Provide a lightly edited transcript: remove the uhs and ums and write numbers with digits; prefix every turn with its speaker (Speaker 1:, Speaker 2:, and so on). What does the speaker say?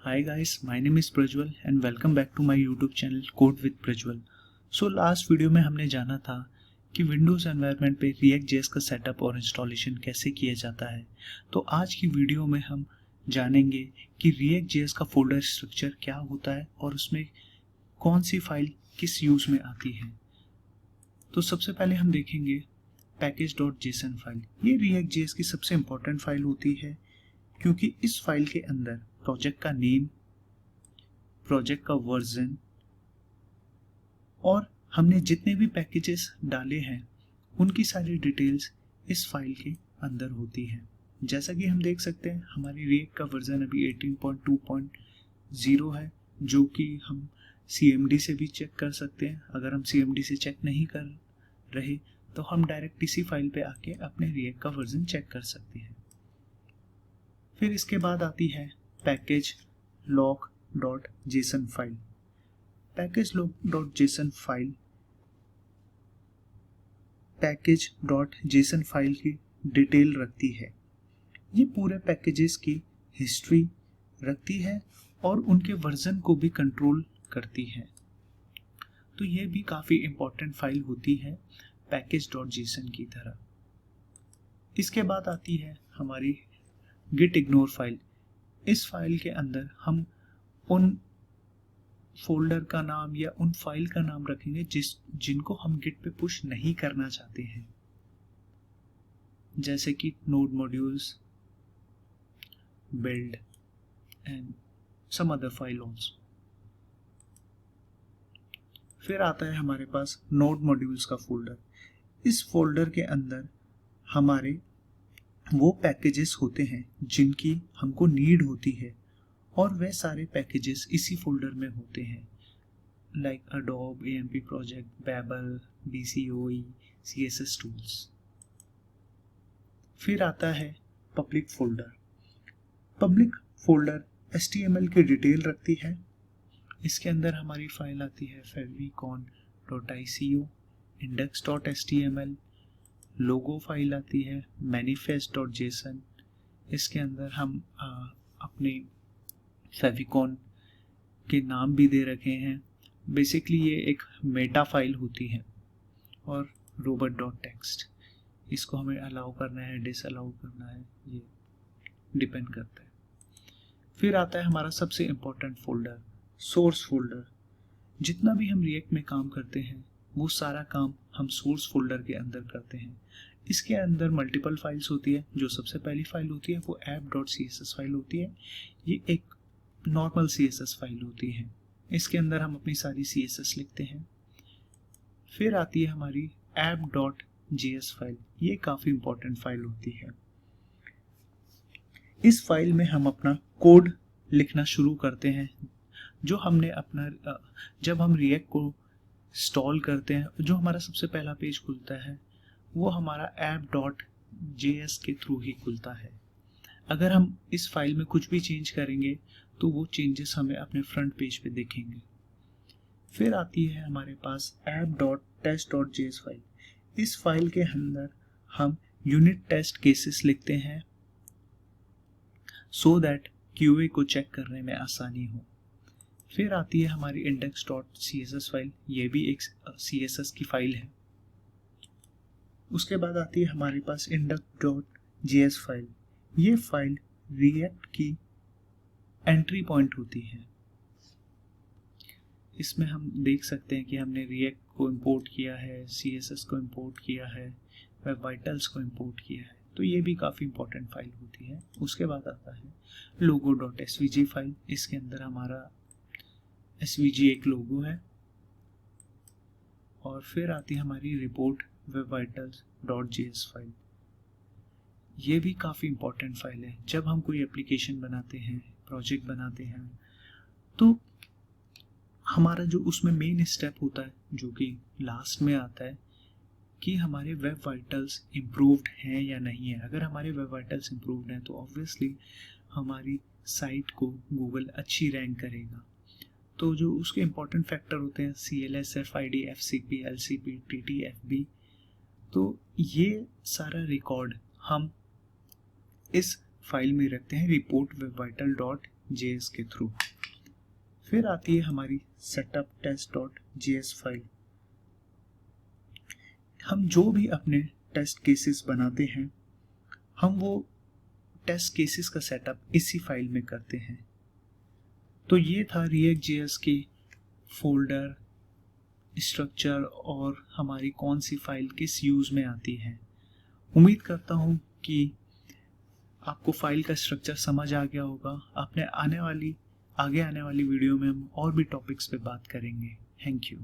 Speaker 1: Hi guys, my name is Prajwal and welcome back to my YouTube channel Code with Prajwal. So last video में हमने जाना था कि Windows environment पे React.js का setup और इंस्टॉलेशन कैसे किया जाता है। तो आज की वीडियो में हम जानेंगे कि React.js का फोल्डर स्ट्रक्चर क्या होता है और उसमें कौन सी फाइल किस यूज़ में आती है। तो सबसे पहले हम देखेंगे package.json फाइल। ये React.js की सबसे इम्पोर्टेंट फाइल होती है क्योंकि इस फाइल के अंदर प्रोजेक्ट का नेम, प्रोजेक्ट का वर्जन और हमने जितने भी पैकेजेस डाले हैं उनकी सारी डिटेल्स इस फाइल के अंदर होती है। जैसा कि हम देख सकते हैं हमारी रिएक्ट का वर्जन अभी 18.2.0 है, जो कि हम CMD से भी चेक कर सकते हैं। अगर हम CMD से चेक नहीं कर रहे तो हम डायरेक्ट इसी फाइल पे आके अपने रिएक्ट का वर्जन चेक कर सकते हैं। फिर इसके बाद आती है package log.json file. Package log.json file package.json file की डिटेल रखती है। ये पूरे पैकेजेस की हिस्ट्री रखती है और उनके वर्जन को भी कंट्रोल करती है। तो ये भी काफ़ी इम्पोर्टेंट फाइल होती है package.json की तरह। इसके बाद आती है हमारी git ignore फाइल। इस फाइल के अंदर हम उन फोल्डर का नाम या उन फाइल का नाम रखेंगे जिनको हम गिट पे पुश नहीं करना चाहते हैं, जैसे कि node modules, build and some other file also. फिर आता है हमारे पास नोड मॉड्यूल्स का फोल्डर। इस फोल्डर के अंदर हमारे वो पैकेजेस होते हैं जिनकी हमको नीड होती है और वह सारे पैकेजेस इसी फोल्डर में होते हैं, like Adobe, AMP project, Babel, BCOE, CSS tools. फिर आता है public folder. Public folder HTML की डिटेल रखती है। इसके अंदर हमारी फाइल आती है favicon.ico, index.html, लोगो फाइल आती है manifest.json। इसके अंदर हम अपने फेविकॉन के नाम भी दे रखे हैं। बेसिकली ये एक मेटा फाइल होती है। और robot.txt, इसको हमें अलाउ करना है, डिसअलाउ करना है, ये डिपेंड करता है। फिर आता है हमारा सबसे इम्पोर्टेंट फोल्डर, सोर्स फोल्डर। जितना भी हम रिएक्ट में काम करते हैं वो सारा काम हम सोर्स फोल्डर के अंदर करते हैं। इसके अंदर मल्टीपल फाइल्स होती है। जो सबसे पहली फाइल होती है वो app.css फाइल होती है। ये एक नॉर्मल CSS फाइल होती है। इसके अंदर हम अपनी सारी CSS लिखते हैं। फिर आती है हमारी app.js फाइल। ये काफ़ी इम्पोर्टेंट फाइल होती है। इस फाइल में हम अपना कोड लिखना शुरू करते हैं, जो हमने अपना जब हम रिएक्ट को इंस्टॉल करते हैं, जो हमारा सबसे पहला पेज खुलता है वो हमारा app.js के थ्रू ही खुलता है। अगर हम इस फाइल में कुछ भी चेंज करेंगे तो वो चेंजेस हमें अपने फ्रंट पेज पे दिखेंगे। फिर आती है हमारे पास app.test.js फाइल। इस फाइल के अंदर हम यूनिट टेस्ट केसेस लिखते हैं सो दैट QA को चेक करने में आसानी हो। फिर आती है हमारी index.css फाइल। ये भी एक CSS की फाइल है। उसके बाद आती है हमारे पास index.js फाइल। ये फाइल रिएक्ट की एंट्री पॉइंट होती है। इसमें हम देख सकते हैं कि हमने रिएक्ट को इंपोर्ट किया है, CSS को इंपोर्ट किया है, वेब वाइटल्स को इंपोर्ट किया है। तो ये भी काफ़ी इंपॉर्टेंट फाइल होती है। उसके बाद आता है logo.svg फाइल। इसके अंदर हमारा SVG एक लोगो है। और फिर आती है हमारी रिपोर्ट webvitals.js फाइल। ये भी काफ़ी इंपॉर्टेंट फाइल है। जब हम कोई एप्लीकेशन बनाते हैं, प्रोजेक्ट बनाते हैं, तो हमारा जो उसमें मेन स्टेप होता है, जो कि लास्ट में आता है, कि हमारे वेब वाइटल्स इम्प्रूव्ड हैं या नहीं है। अगर हमारे वेब वाइटल्स इम्प्रूव्ड हैं तो ऑब्वियसली हमारी साइट को गूगल अच्छी रैंक करेगा। तो जो उसके इम्पोर्टेंट फैक्टर होते हैं CLS, FID, FCP, LCP, TT, FB, तो ये सारा रिकॉर्ड हम इस फाइल में रखते हैं report webvital जेएस के थ्रू। फिर आती है हमारी सेटअप test.js फाइल। हम जो भी अपने टेस्ट केसेस बनाते हैं, हम वो टेस्ट केसेस का सेटअप इसी फाइल में करते हैं। तो ये था React.js के फोल्डर स्ट्रक्चर और हमारी कौन सी फाइल किस यूज़ में आती है। उम्मीद करता हूँ कि आपको फाइल का स्ट्रक्चर समझ आ गया होगा। आगे आने वाली वीडियो में हम और भी टॉपिक्स पे बात करेंगे। Thank you.